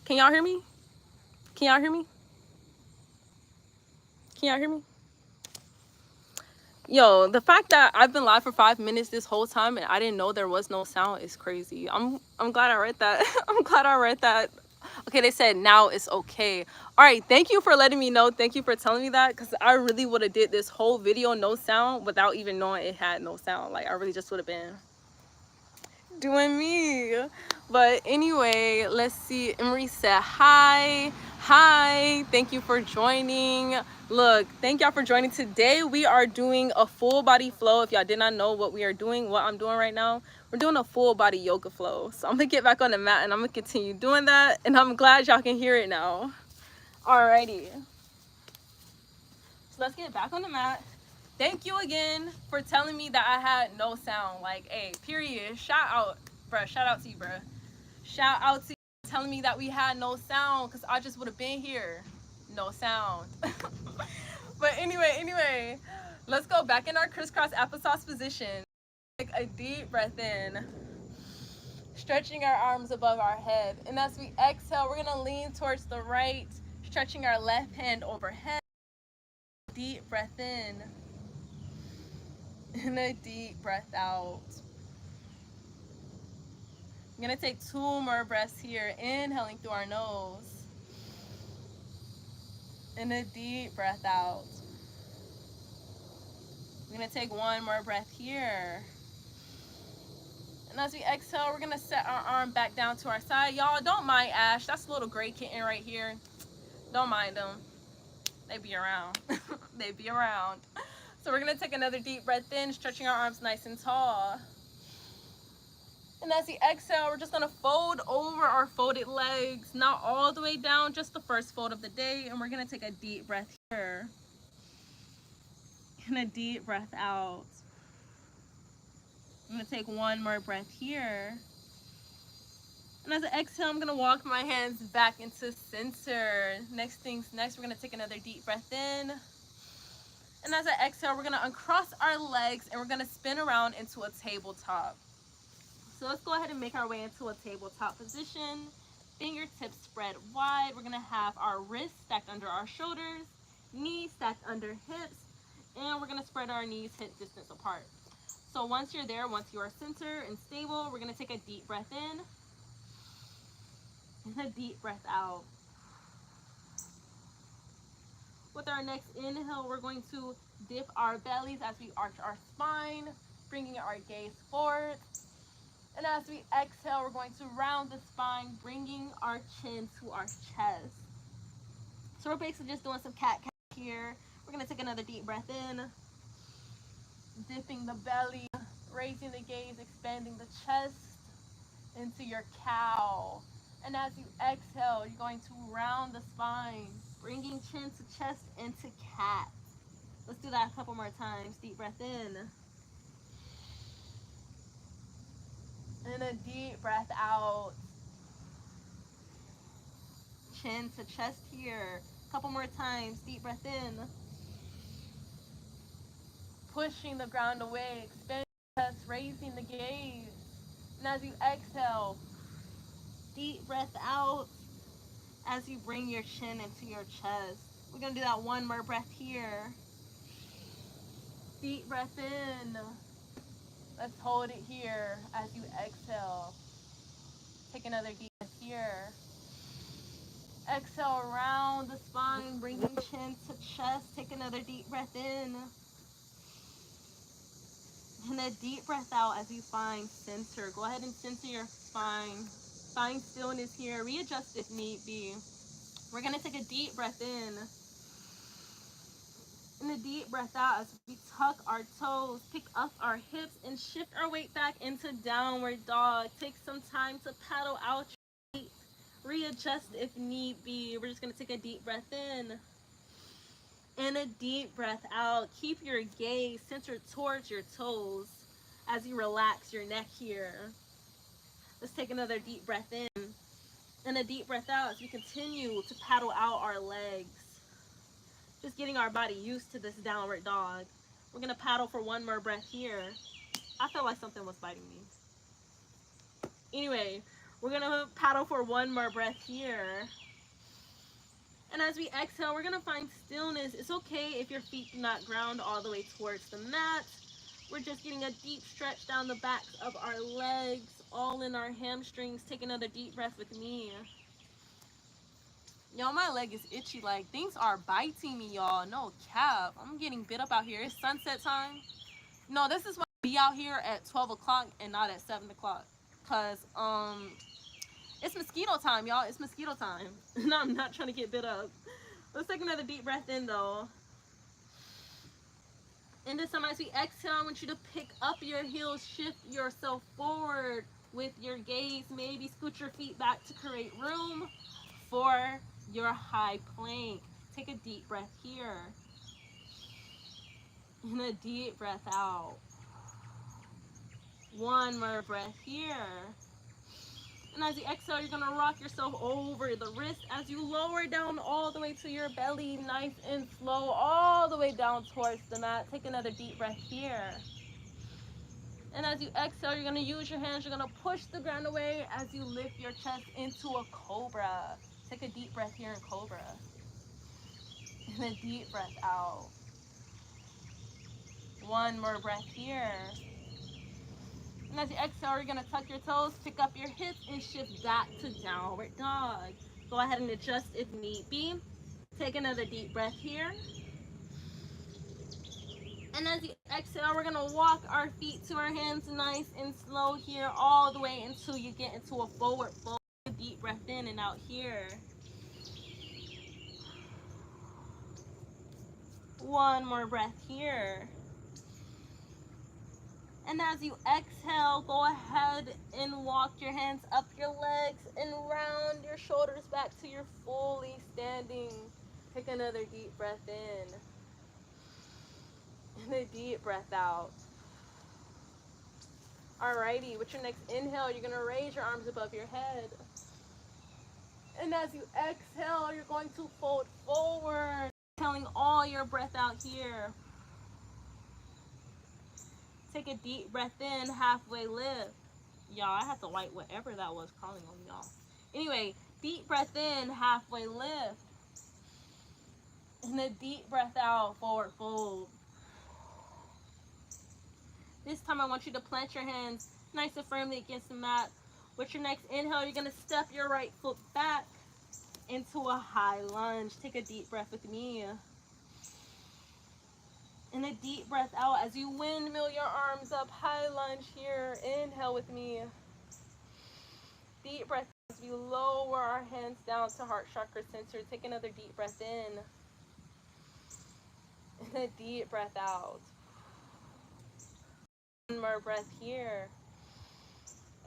Can y'all hear me? Can y'all hear me? Can y'all hear me? Yo, the fact that I've been live for 5 minutes this whole time and I didn't know there was no sound is crazy. I'm glad I read that. I'm glad I read that. Okay, they said now it's okay. All right, thank you for letting me know. Thank you for telling me that, because I really would have did this whole video no sound without even knowing it had no sound. Like, I really just would have been doing me. But anyway, let's see. Emery said hi. Hi, thank you for joining. Look, thank y'all for joining. Today we are doing a full body flow. If y'all did not know what we are doing, what I'm doing right now, we're doing a full body yoga flow. So I'm gonna get back on the mat and I'm gonna continue doing that, and I'm glad y'all can hear it now. Alrighty, so let's get back on the mat. Thank you again for telling me that I had no sound. Like, hey, period. Shout out, bruh. Shout out to you, bruh. Shout out to you telling me that we had no sound, because I just would have been here. No sound. But anyway, let's go back in our crisscross applesauce position. Take a deep breath in, stretching our arms above our head. And as we exhale, we're gonna lean towards the right, stretching our left hand overhead. Deep breath in, and a deep breath out. I'm gonna take 2 more breaths here, inhaling through our nose, and a deep breath out. We're gonna take 1 more breath here. And as we exhale, we're gonna set our arm back down to our side. Y'all, don't mind Ash. That's a little gray kitten right here. Don't mind them. They be around. They be around. So we're gonna take another deep breath in, stretching our arms nice and tall. And as we exhale, we're just gonna fold over our folded legs, not all the way down, just the first fold of the day. And we're gonna take a deep breath here. And a deep breath out. I'm gonna take 1 more breath here. And as I exhale, I'm gonna walk my hands back into center. Next things next, we're gonna take another deep breath in. And as I exhale, we're gonna uncross our legs and we're gonna spin around into a tabletop. So let's go ahead and make our way into a tabletop position. Fingertips spread wide. We're gonna have our wrists stacked under our shoulders, knees stacked under hips, and we're gonna spread our knees hip distance apart. So once you're there, once you are centered and stable, we're gonna take a deep breath in and a deep breath out. With our next inhale, we're going to dip our bellies as we arch our spine, bringing our gaze forward. And as we exhale, we're going to round the spine, bringing our chin to our chest. So we're basically just doing some cat-cow here. We're going to take another deep breath in, dipping the belly, raising the gaze, expanding the chest into your cow. And as you exhale, you're going to round the spine, bringing chin to chest into cat. Let's do that a couple more times. Deep breath in. And a deep breath out. Chin to chest here. A couple more times. Deep breath in. Pushing the ground away. Expanding the chest, raising the gaze. And as you exhale, deep breath out as you bring your chin into your chest. We're going to do that 1 more breath here. Deep breath in. Let's hold it here as you exhale. Take another deep breath here. Exhale around the spine, bringing chin to chest. Take another deep breath in. And a deep breath out as you find center. Go ahead and center your spine. Find stillness here. Readjust if need be. We're going to take a deep breath in. And a deep breath out as we tuck our toes, pick up our hips, and shift our weight back into downward dog. Take some time to paddle out your feet. Readjust if need be. We're just going to take a deep breath in and a deep breath out. Keep your gaze centered towards your toes as you relax your neck here. Let's take another deep breath in and a deep breath out as we continue to paddle out our legs. Just getting our body used to this downward dog. We're going to paddle for 1 more breath here. I felt like something was biting me. Anyway, We're gonna paddle for one more breath here. And as we exhale, we're gonna find stillness. It's okay if your feet do not ground all the way towards the mat. We're just getting a deep stretch down the backs of our legs, all in our hamstrings. Take another deep breath with me. Y'all, my leg is itchy. Like, things are biting me, y'all. No cap. I'm getting bit up out here. It's sunset time. No, this is why I be out here at 12 o'clock and not at 7 o'clock. Because, it's mosquito time, y'all. It's mosquito time. No, I'm not trying to get bit up. Let's take another deep breath in, though. And this time, as we exhale, I want you to pick up your heels, shift yourself forward with your gaze. Maybe scoot your feet back to create room for your high plank. Take a deep breath here. And a deep breath out. One more breath here. And as you exhale, you're gonna rock yourself over the wrist as you lower down all the way to your belly, nice and slow, all the way down towards the mat. Take another deep breath here. And as you exhale, you're gonna use your hands, you're gonna push the ground away as you lift your chest into a cobra. Take a deep breath here in cobra. And a deep breath out. One more breath here. And as you exhale, you're gonna tuck your toes, pick up your hips, and shift back to downward dog. Go ahead and adjust if need be. Take another deep breath here. And as you exhale, we're gonna walk our feet to our hands nice and slow here, all the way until you get into a forward fold. Deep breath in and out here. One more breath here. And as you exhale, go ahead and walk your hands up your legs and round your shoulders back to your fully standing. Take another deep breath in. And a deep breath out. Alrighty, with your next inhale, you're gonna raise your arms above your head. And as you exhale, you're going to fold forward, exhaling all your breath out here. Take a deep breath in, halfway lift. Y'all, I have to wipe whatever that was crawling on y'all. Anyway, deep breath in, halfway lift. And a deep breath out, forward fold. This time I want you to plant your hands nice and firmly against the mat. With your next inhale, you're gonna step your right foot back into a high lunge. Take a deep breath with me. And a deep breath out as you windmill your arms up, high lunge here. Inhale with me. Deep breath as we lower our hands down to heart chakra center. Take another deep breath in. And a deep breath out. One more breath here.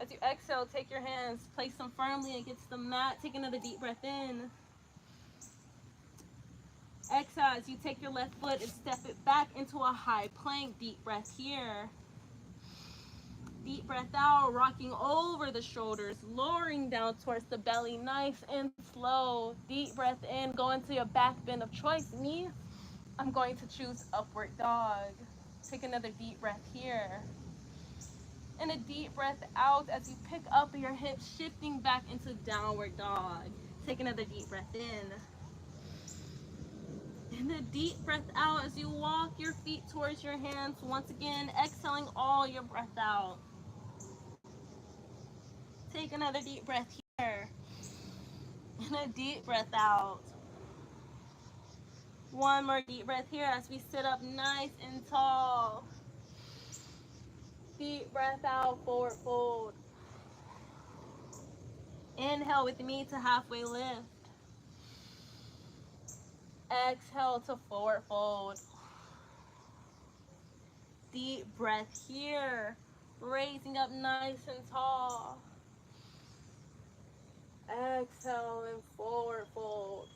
As you exhale, take your hands, place them firmly against the mat. Take another deep breath in. Exhale as you take your left foot and step it back into a high plank. Deep breath here. Deep breath out, rocking over the shoulders, lowering down towards the belly, nice and slow. Deep breath in, go into your back bend of choice. Me, I'm going to choose upward dog. Take another deep breath here. And a deep breath out as you pick up your hips, shifting back into downward dog. Take another deep breath in. And a deep breath out as you walk your feet towards your hands. Once again, exhaling all your breath out. Take another deep breath here. And a deep breath out. One more deep breath here as we sit up nice and tall. Deep breath out, forward fold. Inhale with me to halfway lift. Exhale to forward fold. Deep breath here. Raising up nice and tall. Exhale and forward fold.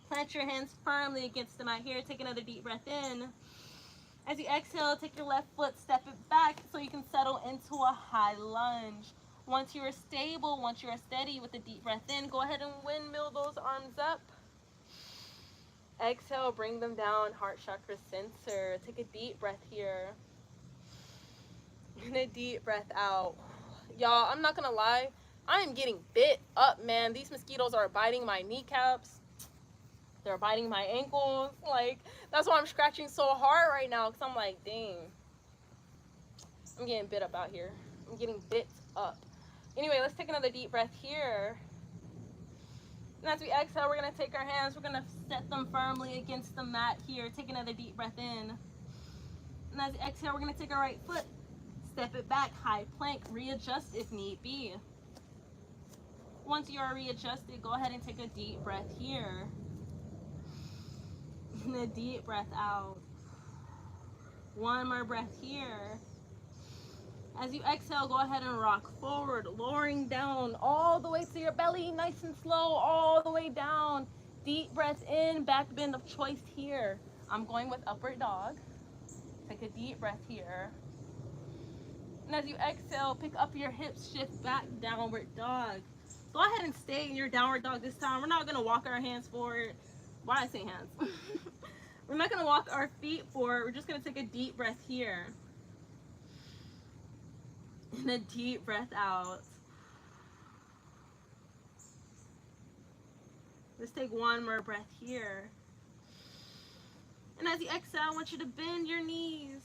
Plant your hands firmly against the mat here. Take another deep breath in. As you exhale, take your left foot, step it back so you can settle into a high lunge. Once you are stable, once you are steady with a deep breath in, go ahead and windmill those arms up. Exhale, bring them down, heart chakra center. Take a deep breath here. And a deep breath out. Y'all, I'm not gonna lie. I am getting bit up, man. These mosquitoes are biting my kneecaps. They're biting my ankles. Like, that's why I'm scratching so hard right now. Because I'm like, dang. I'm getting bit up out here. I'm getting bit up. Anyway, let's take another deep breath here. And as we exhale, we're going to take our hands. We're going to set them firmly against the mat here. Take another deep breath in. And as we exhale, we're going to take our right foot. Step it back, high plank. Readjust if need be. Once you are readjusted, go ahead and take a deep breath here. And a deep breath out. One more breath here. As you exhale, go ahead and rock forward, lowering down all the way to your belly, nice and slow, all the way down. Deep breath in, back bend of choice here. I'm going with upward dog. Take a deep breath here. And as you exhale, pick up your hips, shift back, downward dog. Go ahead and stay in your downward dog this time. We're not gonna walk our hands forward. Why did I say hands? We're not gonna walk our feet forward. We're just gonna take a deep breath here. And a deep breath out. Let's take one more breath here. And as you exhale, I want you to bend your knees.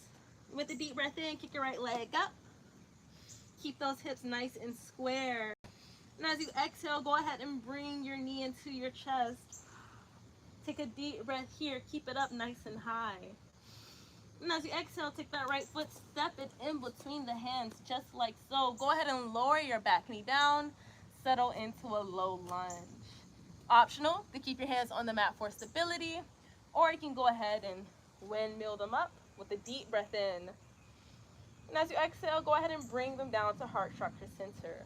With a deep breath in, kick your right leg up. Keep those hips nice and square. And as you exhale, go ahead and bring your knee into your chest. Take a deep breath here. Keep it up nice and high. And as you exhale, take that right foot, step it in between the hands, just like so. Go ahead and lower your back knee down. Settle into a low lunge. Optional to keep your hands on the mat for stability, or you can go ahead and windmill them up with a deep breath in. And as you exhale, go ahead and bring them down to heart chakra center.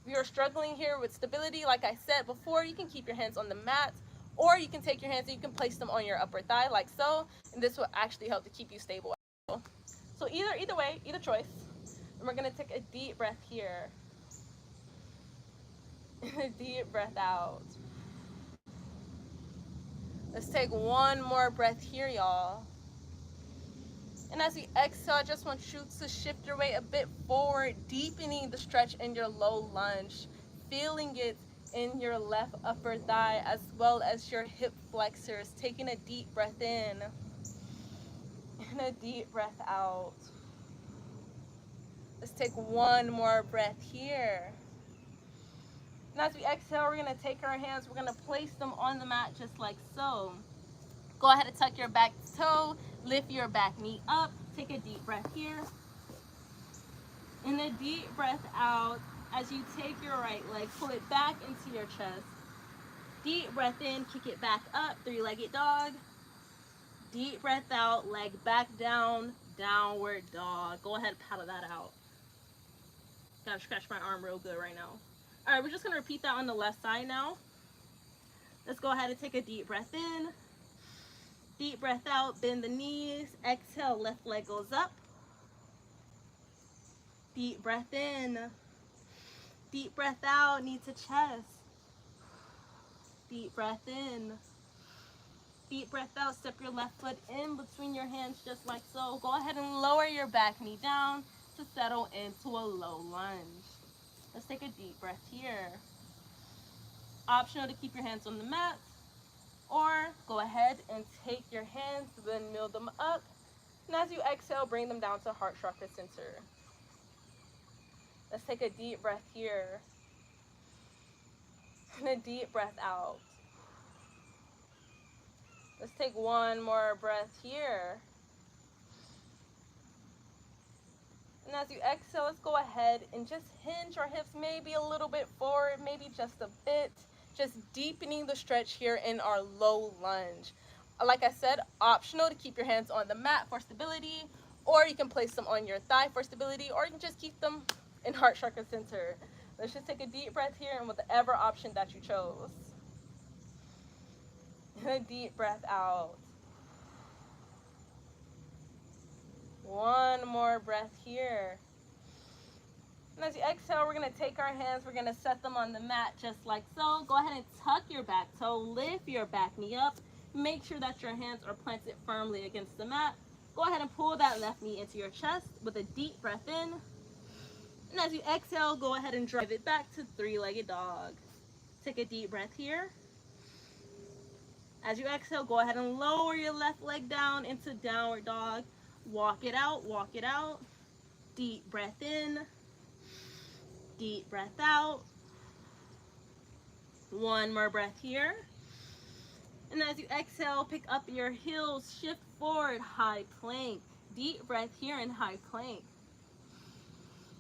If you're struggling here with stability, like I said before, you can keep your hands on the mat, or you can take your hands and you can place them on your upper thigh like so, and this will actually help to keep you stable. So either way, either choice. And we're gonna take a deep breath here. And a deep breath out. Let's take one more breath here, y'all. And as you exhale, I just want you to shift your weight a bit forward, deepening the stretch in your low lunge, feeling it in your left upper thigh as well as your hip flexors. Taking a deep breath in and a deep breath out. Let's take one more breath here. And as we exhale, we're going to take our hands, we're going to place them on the mat just like so. Go ahead and tuck your back toe, lift your back knee up, take a deep breath here. And a deep breath out as you take your right leg, pull it back into your chest. Deep breath in, kick it back up, three-legged dog. Deep breath out, leg back down, downward dog. Go ahead and paddle that out. Gotta scratch my arm real good right now. All right, we're just gonna repeat that on the left side now. Let's go ahead and take a deep breath in. Deep breath out, bend the knees. Exhale, left leg goes up. Deep breath in. Deep breath out, knee to chest. Deep breath in. Deep breath out, step your left foot in between your hands just like so. Go ahead and lower your back knee down to settle into a low lunge. Let's take a deep breath here. Optional to keep your hands on the mat, or go ahead and take your hands, windmill them up. And as you exhale, bring them down to heart chakra center. Let's take a deep breath here. And a deep breath out. Let's take one more breath here. And as you exhale, let's go ahead and just hinge our hips maybe a little bit forward, maybe just a bit. Just deepening the stretch here in our low lunge. Like I said, optional to keep your hands on the mat for stability, or you can place them on your thigh for stability, or you can just keep them in heart chakra center. Let's just take a deep breath here and whatever option that you chose. And a deep breath out. One more breath here. And as you exhale, we're going to take our hands, we're going to set them on the mat just like so. Go ahead and tuck your back toe, lift your back knee up. Make sure that your hands are planted firmly against the mat. Go ahead and pull that left knee into your chest with a deep breath in. And as you exhale, go ahead and drive it back to three-legged dog. Take a deep breath here. As you exhale, go ahead and lower your left leg down into downward dog. Walk it out, walk it out. Deep breath in, deep breath out. One more breath here. And as you exhale, pick up your heels, shift forward, high plank. Deep breath here in high plank.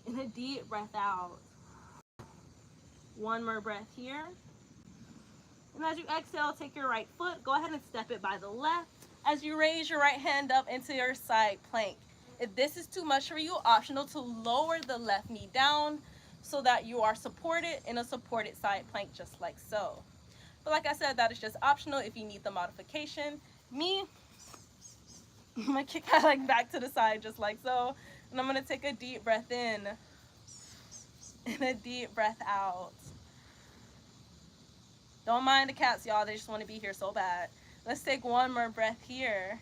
And a deep breath out. One more breath here. And as you exhale, take your right foot, go ahead and step it by the left. As you raise your right hand up into your side plank. If this is too much for you, optional to lower the left knee down so that you are supported in a supported side plank, just like so. But like I said, that is just optional if you need the modification. Me, I'm gonna kick my leg back to the side just like so. And I'm gonna take a deep breath in and a deep breath out. Don't mind the cats, y'all. They just want to be here so bad. Let's take one more breath here.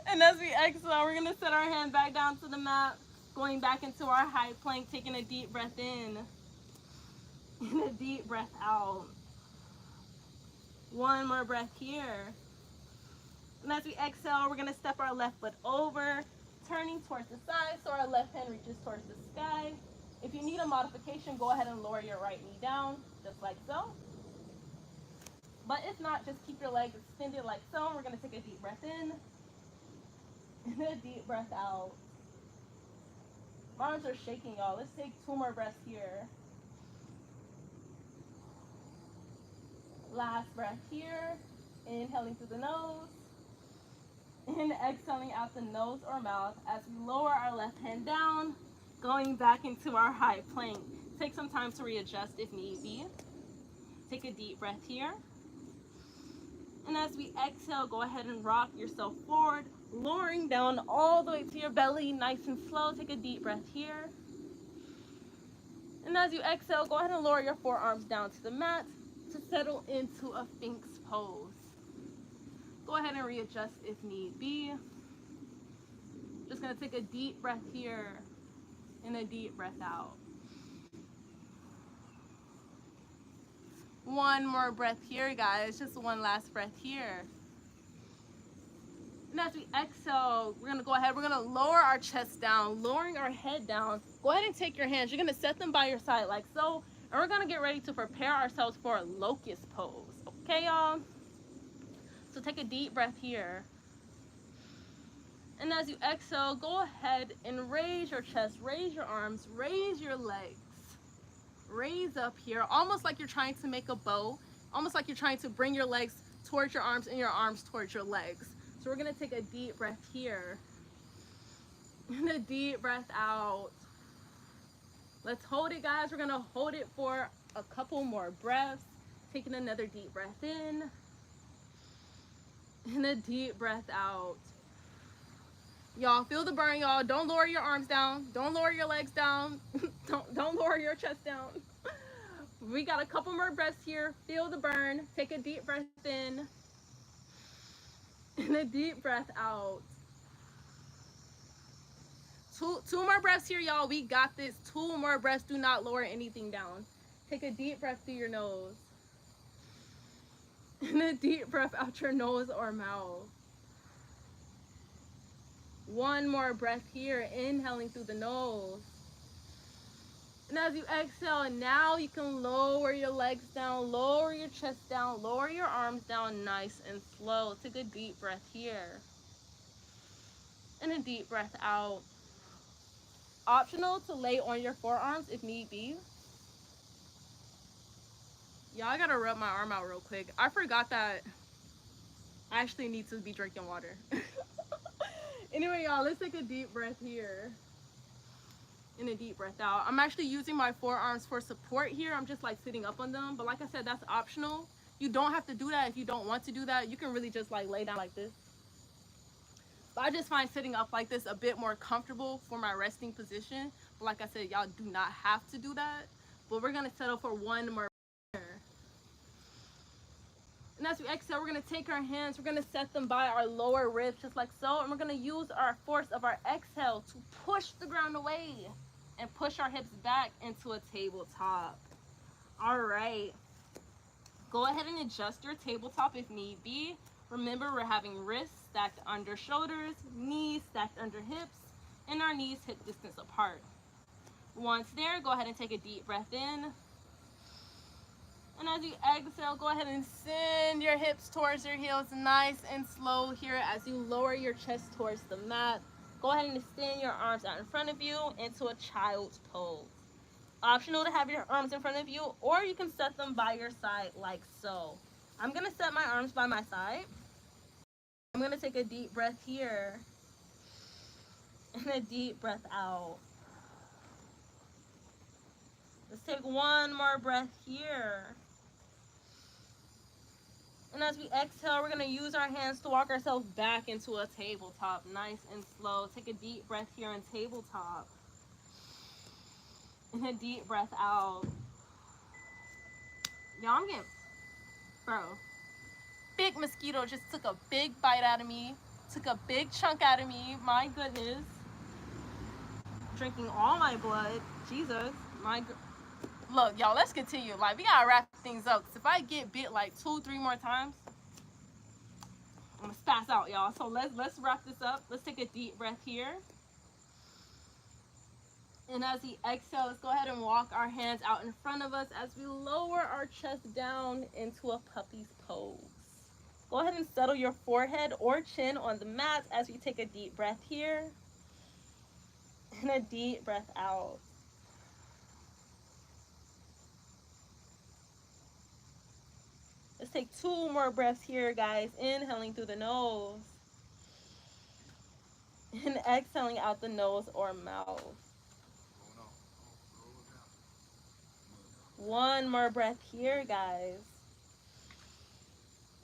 And as we exhale, we're going to set our hand back down to the mat, going back into our high plank, taking a deep breath in and a deep breath out. One more breath here. And as we exhale, we're going to step our left foot over, turning towards the side so our left hand reaches towards the sky. If you need a modification, go ahead and lower your right knee down, just like so. But if not, just keep your legs extended like so. We're going to take a deep breath in and a deep breath out. My arms are shaking, y'all. Let's take two more breaths here. Last breath here. Inhaling through the nose and exhaling out the nose or mouth as we lower our left hand down, going back into our high plank. Take some time to readjust if need be. Take a deep breath here. And as we exhale, go ahead and rock yourself forward, lowering down all the way to your belly, nice and slow. Take a deep breath here. And as you exhale, go ahead and lower your forearms down to the mat to settle into a Sphinx pose. Go ahead and readjust if need be. Just gonna take a deep breath here and a deep breath out. One more breath here, guys. Just one last breath here. And as we exhale, we're gonna go ahead, we're gonna lower our chest down, lowering our head down. Go ahead and take your hands, you're gonna set them by your side like so, and we're gonna get ready to prepare ourselves for a locust pose. Okay, y'all? So take a deep breath here. And as you exhale, go ahead and raise your chest, raise your arms, raise your legs. Raise up here, almost like you're trying to make a bow, almost like you're trying to bring your legs towards your arms and your arms towards your legs. So we're gonna take a deep breath here and a deep breath out. Let's hold it, guys. We're gonna hold it for a couple more breaths. Taking another deep breath in and a deep breath out. Y'all feel the burn, y'all. Don't lower your arms down. Don't lower your legs down. Don't lower your chest down. We got a couple more breaths here. Feel the burn. Take a deep breath in and a deep breath out. Two more breaths here, y'all. We got this. Two more breaths. Do not lower anything down. Take a deep breath through your nose and a deep breath out your nose or mouth. One more breath here, inhaling through the nose. And as you exhale, now you can lower your legs down, lower your chest down, lower your arms down nice and slow. Take a deep breath here. And a deep breath out. Optional to lay on your forearms if need be. Y'all, I gotta rub my arm out real quick. I forgot that I actually need to be drinking water. Anyway, y'all, let's take a deep breath here. And a deep breath out. I'm actually using my forearms for support here. I'm just like sitting up on them. But like I said, that's optional. You don't have to do that if you don't want to do that. You can really just like lay down like this. But I just find sitting up like this a bit more comfortable for my resting position. But like I said, y'all do not have to do that. But we're going to settle for one more. And as we exhale, we're going to take our hands, we're going to set them by our lower ribs just like so, and we're going to use our force of our exhale to push the ground away and push our hips back into a tabletop. All right, go ahead and adjust your tabletop if need be. Remember, we're having wrists stacked under shoulders, knees stacked under hips, and our knees hip distance apart. Once there, go ahead and take a deep breath in. And as you exhale, go ahead and send your hips towards your heels nice and slow here as you lower your chest towards the mat. Go ahead and extend your arms out in front of you into a child's pose. Optional to have your arms in front of you, or you can set them by your side like so. I'm going to set my arms by my side. I'm going to take a deep breath here and a deep breath out. Let's take one more breath here. And as we exhale, we're going to use our hands to walk ourselves back into a tabletop, nice and slow. Take a deep breath here in tabletop. And a deep breath out. Y'all, I'm getting, bro, big mosquito just took a big bite out of me, took a big chunk out of me. My goodness. Drinking all my blood. Jesus. Look, y'all, let's continue. Like, we got to wrap things up. Because if I get bit like 2-3 more times, I'm gonna spaz out, y'all. So let's wrap this up. Let's take a deep breath here. And as we exhale, let's go ahead and walk our hands out in front of us as we lower our chest down into a puppy's pose. Go ahead and settle your forehead or chin on the mat as we take a deep breath here. And a deep breath out. Let's take 2 more breaths here, guys. Inhaling through the nose. And exhaling out the nose or mouth. 1 more breath here, guys.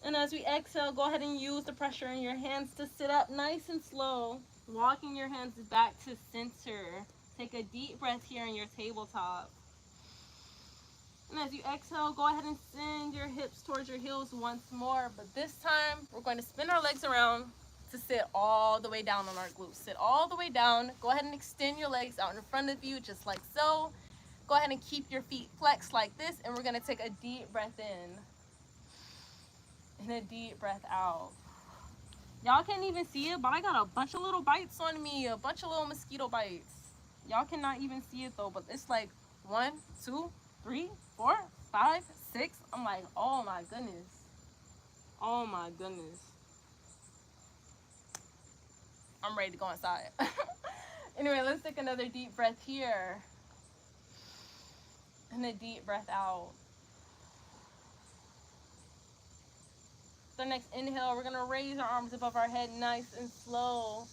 And as we exhale, go ahead and use the pressure in your hands to sit up nice and slow. Walking your hands back to center. Take a deep breath here in your tabletop. And as you exhale, go ahead and send your hips towards your heels once more. But this time, we're going to spin our legs around to sit all the way down on our glutes. Sit all the way down. Go ahead and extend your legs out in front of you, just like so. Go ahead and keep your feet flexed like this. And we're going to take a deep breath in. And a deep breath out. Y'all can't even see it, but I got a bunch of little bites on me. A bunch of little mosquito bites. Y'all cannot even see it though, but it's like 1, 2, 3, 4, 5, 6. I'm like, oh my goodness. Oh my goodness. I'm ready to go inside. Anyway, let's take another deep breath here. And a deep breath out. So next inhale, we're going to raise our arms above our head nice and slow.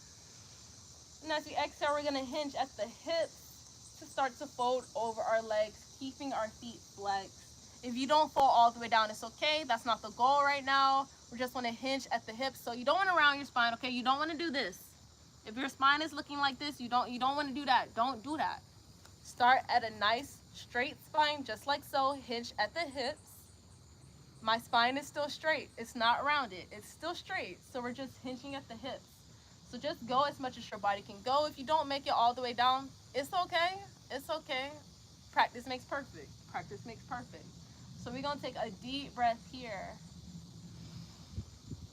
And as we exhale, we're going to hinge at the hips to start to fold over our legs, keeping our feet flexed. If you don't fall all the way down, it's okay. That's not the goal right now. We just want to hinge at the hips. So you don't want to round your spine, okay? You don't want to do this. If your spine is looking like this, you don't want to do that. Don't do that. Start at a nice straight spine, just like so. Hinge at the hips. My spine is still straight. It's not rounded. It's still straight. So we're just hinging at the hips. So just go as much as your body can go. If you don't make it all the way down, it's okay. It's okay. Practice makes perfect. Practice makes perfect. So we're going to take a deep breath here.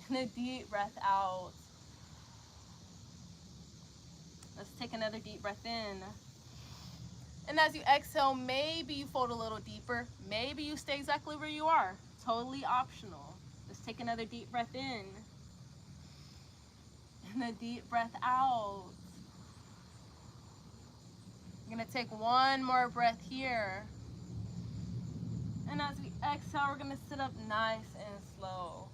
And a deep breath out. Let's take another deep breath in. And as you exhale, maybe you fold a little deeper. Maybe you stay exactly where you are. Totally optional. Let's take another deep breath in. And a deep breath out. We're going to take 1 more breath here. And as we exhale, we're going to sit up nice and slow.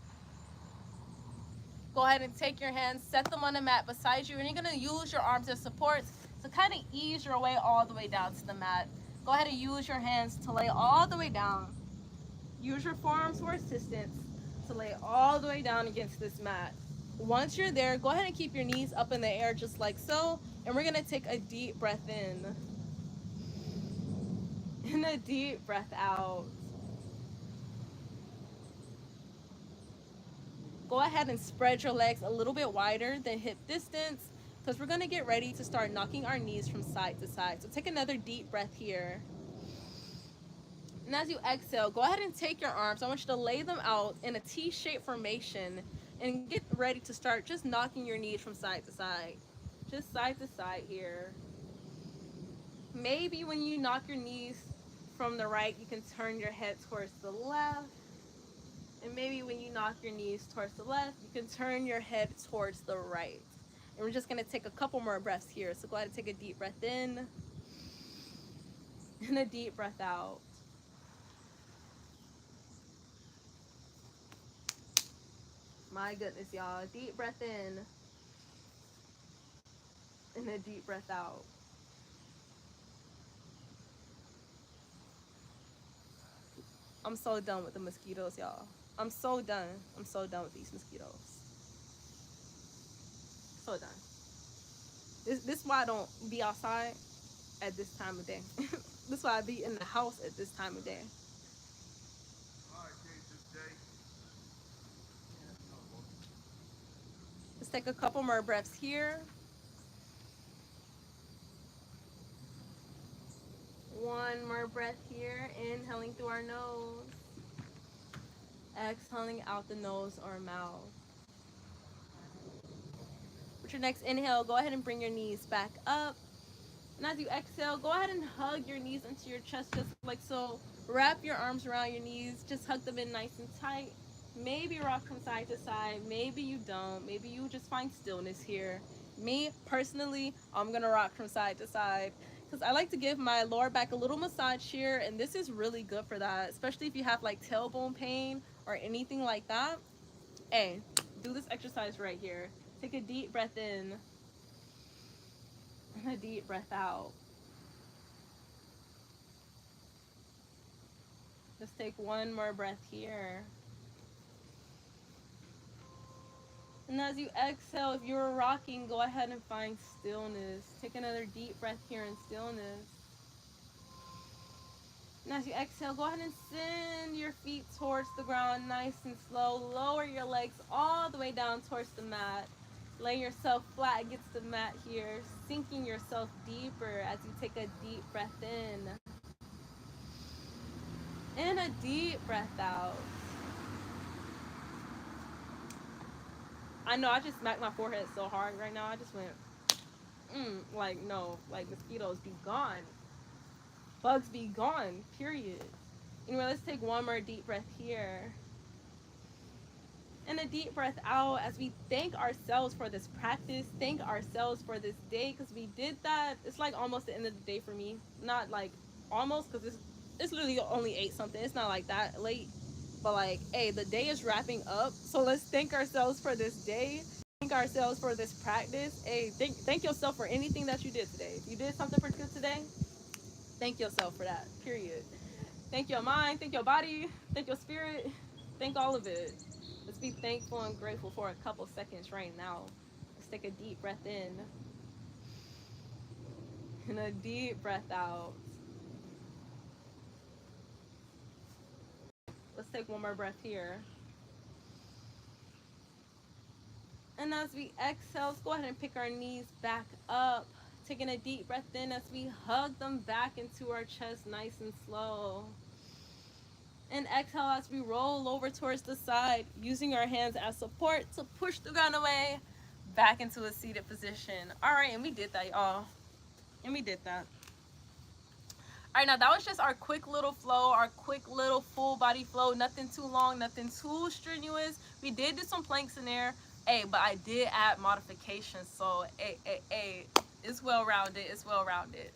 Go ahead and take your hands, set them on the mat beside you, and you're going to use your arms as supports to kind of ease your way all the way down to the mat. Go ahead and use your hands to lay all the way down. Use your forearms for assistance to lay all the way down against this mat. Once you're there, go ahead and keep your knees up in the air just like so, and we're going to take a deep breath in. And a deep breath out. go ahead and spread your legs a little bit wider than hip distance, because we're going to get ready to start knocking our knees from side to side. So take another deep breath here. And as you exhale, go ahead and take your arms. I want you to lay them out in a T-shaped formation and get ready to start just knocking your knees from side to side. Just side to side here. Maybe when you knock your knees from the right, you can turn your head towards the left. And maybe when you knock your knees towards the left, you can turn your head towards the right. And we're just going to take a couple more breaths here. So go ahead and take a deep breath in and a deep breath out. My goodness, y'all. Deep breath in and a deep breath out. I'm so done with the mosquitoes, y'all. I'm so done. I'm so done with these mosquitoes. So done. This is why I don't be outside at this time of day. This is why I be in the house at this time of day. Let's take a couple more breaths here. One more breath here. Inhaling through our nose. Exhaling out the nose or mouth. With your next inhale, go ahead and bring your knees back up. And as you exhale, go ahead and hug your knees into your chest just like so. Wrap your arms around your knees. Just hug them in nice and tight. Maybe rock from side to side. Maybe you don't. Maybe you just find stillness here. Me, personally, I'm going to rock from side to side because I like to give my lower back a little massage here. And this is really good for that, especially if you have like tailbone pain or anything like that. Hey, do this exercise right here. Take a deep breath in and a deep breath out. Just take one more breath here. And as you exhale, if you're rocking, go ahead and find stillness. Take another deep breath here in stillness. And as you exhale, go ahead and send your feet towards the ground nice and slow. Lower your legs all the way down towards the mat. Lay yourself flat against the mat here, sinking yourself deeper as you take a deep breath in. And a deep breath out. I know I just smacked my forehead so hard right now. I just went, like no, like mosquitoes be gone. Bugs be gone, period. Anyway, let's take one more deep breath here. And a deep breath out as we thank ourselves for this practice. Thank ourselves for this day because we did that. It's like almost the end of the day for me. Not like almost because it's literally only 8 something. It's not like that late. But like, hey, the day is wrapping up. So let's thank ourselves for this day. Thank ourselves for this practice. Hey, thank yourself for anything that you did today. If you did something for good today, thank yourself for that, period. Thank your mind, thank your body, thank your spirit, thank all of it. Let's be thankful and grateful for a couple seconds right now. Let's take a deep breath in and a deep breath out. Let's take one more breath here. And as we exhale, let's go ahead and pick our knees back up. Taking a deep breath in as we hug them back into our chest nice and slow. And exhale as we roll over towards the side, using our hands as support to push the ground away back into a seated position. All right, and we did that, y'all. And we did that. All right, now that was just our quick little flow, our quick little full body flow. Nothing too long, nothing too strenuous. We did do some planks in there. Hey, but I did add modifications. So, hey, it's well-rounded. It's well-rounded.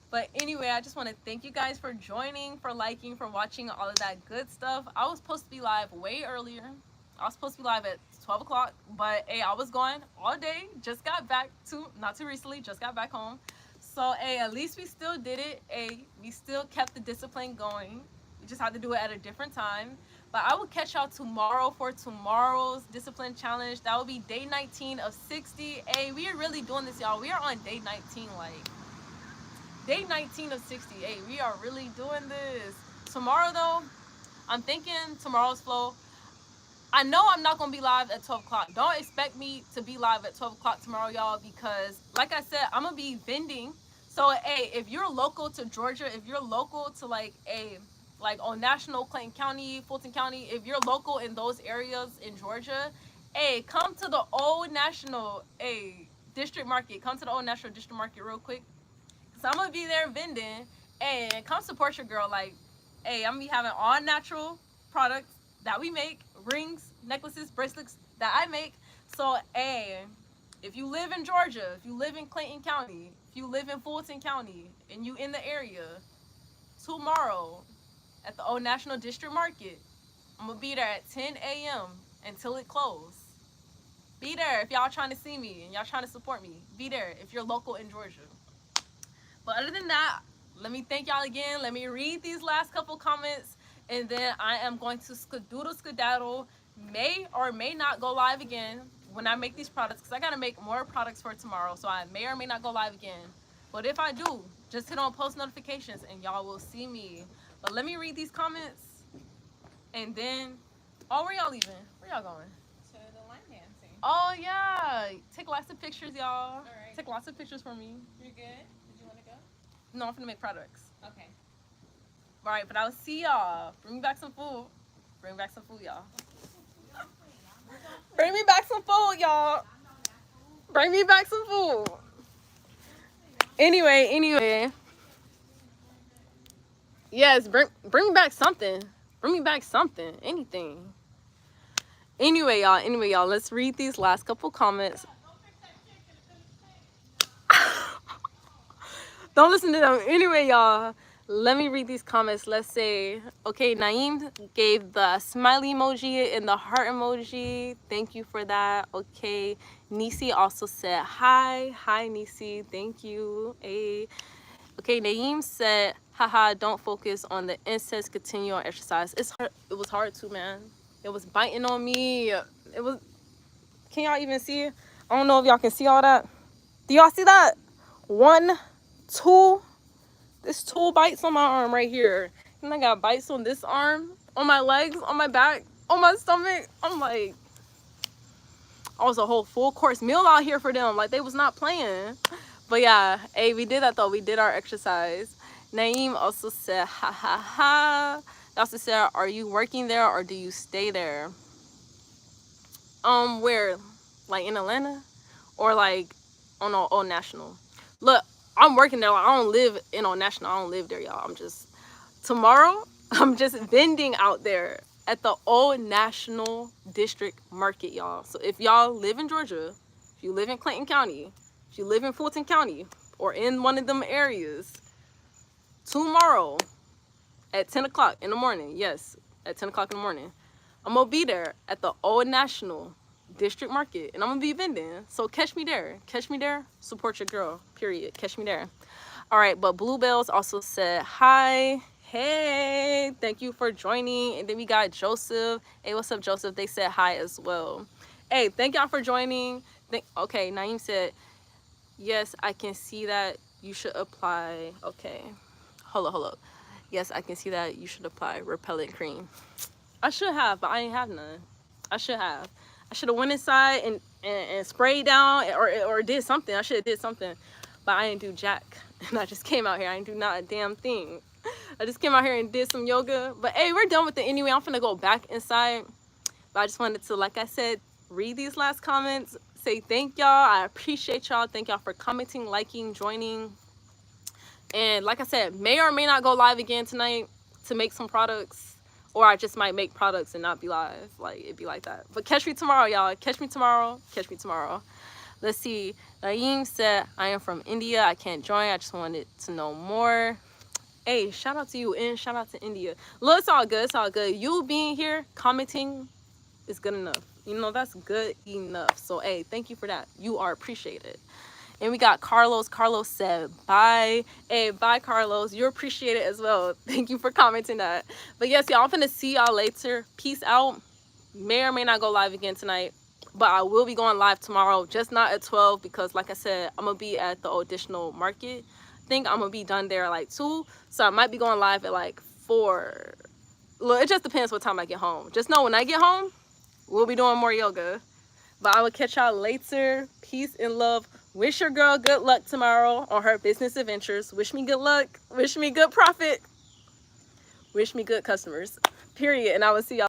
But anyway, I just want to thank you guys for joining, for liking, for watching, all of that good stuff. I was supposed to be live way earlier. I was supposed to be live at 12 o'clock. But, hey, I was gone all day. Just got back not too recently, just got back home. So, hey, at least we still did it. Hey, we still kept the discipline going. We just had to do it at a different time. But I will catch y'all tomorrow for tomorrow's discipline challenge. That will be day 19 of 60. Hey, we are really doing this, y'all. We are on day 19, like. Day 19 of 60. Hey, we are really doing this. Tomorrow, though, I'm thinking tomorrow's flow, I know I'm not gonna be live at 12 o'clock. Don't expect me to be live at 12 o'clock tomorrow, y'all, because like I said, I'm gonna be vending. So hey, if you're local to Georgia, if you're local to like on National, Clayton County, Fulton County, if you're local in those areas in Georgia, hey, come to the Old National District Market. Come to the Old National District Market real quick. So I'm gonna be there vending, and come support your girl. Like, hey, I'm gonna be having all natural products that we make, rings, necklaces, bracelets that I make. So, hey, if you live in Georgia, if you live in Clayton County, if you live in Fulton County, and you in the area, tomorrow at the Old National District Market, I'm gonna be there at 10 a.m. until it closes. Be there if y'all trying to see me and y'all trying to support me. Be there if you're local in Georgia. But other than that, let me thank y'all again. Let me read these last couple comments, and then I am going to skedaddle. May or may not go live again when I make these products, because I got to make more products for tomorrow. So I may or may not go live again. But if I do, just hit on post notifications and y'all will see me. But let me read these comments, and then, oh, where y'all leaving? Where y'all going? To the line dancing. Oh, yeah. Take lots of pictures, y'all. All right. Take lots of pictures for me. You're good? Did you want to go? No, I'm gonna make products. Okay. All right, but I'll see y'all. Bring me back some food. Bring back some food, y'all. Bring me back some food, y'all. Bring me back some food. Anyway. Yes, bring me back something. Bring me back something. Anything. Anyway, y'all. Let's read these last couple comments. Don't listen to them. Anyway, y'all, let me read these comments. Let's say, okay, Naeem gave the smiley emoji and the heart emoji. Thank you for that. Okay, Nisi also said hi. Hi, Nisi. Thank you. Hey. Okay, Naeem said, haha, don't focus on the incense. Continue on exercise. It's hard. It was hard too, man. It was biting on me. It was. Can y'all even see? I don't know if y'all can see all that. Do y'all see that? 1, 2. There's 2 bites on my arm right here. And I got bites on this arm, on my legs, on my back, on my stomach. I'm like, I was a whole full course meal out here for them. Like, they was not playing. But yeah, hey, we did that though. We did our exercise. Naeem also said, ha ha ha. They also said, are you working there or do you stay there? Where? Like in Atlanta? Or like on Old National? Look, I'm working there. Like, I don't live in Old National. I don't live there, y'all. Tomorrow, I'm just vending out there at the Old National District Market, y'all. So if y'all live in Georgia, if you live in Clayton County, if you live in Fulton County, or in one of them areas, tomorrow at 10 o'clock in the morning, yes, at 10 o'clock in the morning, I'm going to be there at the Old National District Market, and I'm going to be vending. So catch me there. Catch me there. Support your girl, period. Catch me there. All right, but Bluebells also said hi. Hey, thank you for joining. And then we got Joseph. Hey, what's up, Joseph? They said hi as well. Hey, thank y'all for joining. Okay, Naeem said, yes, I can see that. You should apply. Okay, hold up. Yes, I can see that. You should apply repellent cream. I should have, but I ain't have none. I should have went inside and sprayed down or did something. I should have did something, but I didn't do jack. And I just came out here. I didn't do not a damn thing. I just came out here and did some yoga. But hey, we're done with it anyway. I'm finna go back inside. But I just wanted to, like I said, read these last comments. Say thank y'all. I appreciate y'all. Thank y'all for commenting, liking, joining. And like I said, may or may not go live again tonight to make some products. Or I just might make products and not be live. Like, it'd be like that. But catch me tomorrow, y'all. Catch me tomorrow. Let's see. Naeem said, I am from India. I can't join. I just wanted to know more. Hey, shout out to you and shout out to India. Look, it's all good. You being here, commenting is good enough. You know, that's good enough. So, hey, thank you for that. You are appreciated. And we got Carlos. Carlos said, bye. Hey, bye, Carlos. You're appreciated as well. Thank you for commenting that. But yes, y'all, I'm finna see y'all later. Peace out. May or may not go live again tonight. But I will be going live tomorrow. Just not at 12 because, like I said, I'm going to be at the Additional Market. I think I'm going to be done there at like 2. So I might be going live at like 4. Look, it just depends what time I get home. Just know when I get home, We'll be doing more yoga. But I will catch y'all later. Peace and love. Wish your girl good luck tomorrow on her business adventures. Wish me good luck. Wish me good profit. Wish me good customers. Period. And I will see y'all.